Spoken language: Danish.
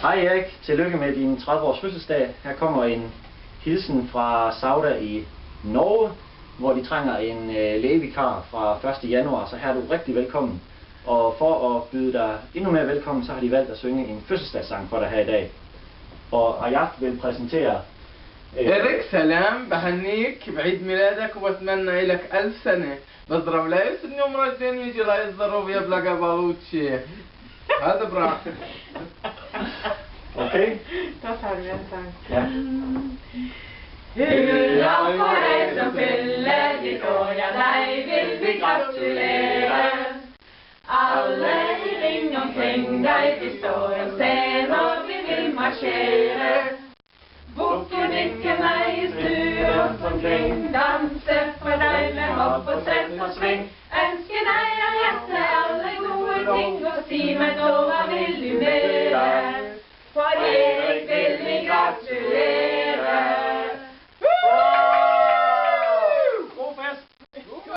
Hej Erik, tillykke med din 30-års fødselsdag. Her kommer en hilsen fra Sauda i Norge, hvor de trænger en lægevikar fra 1. januar, så her er du rigtig velkommen. Og for at byde dig endnu mere velkommen, så har de valgt at synge en fødselsdagssang for dig her i dag. Og Ayat vil præsentere... إيريك سلام بهنيك بعيد ميلادك وبتمنى لك ألف سنة. بضرب لا يسرني مرتين يجي لا يضرب يبلغ بالوتشي. هذا bra. Okay. Då tar vi en sang. Ja. Hurra på dig som fyller ditt år, ja dig vill vi gratulera. Alla i ring omkring dig vi står och ser och vi vill marschera. Boken dricker mig i styr runt omkring, danser för dig med hopp och träff och sving. Önskar dig av hjärta alla goda ting och si mig då vad vill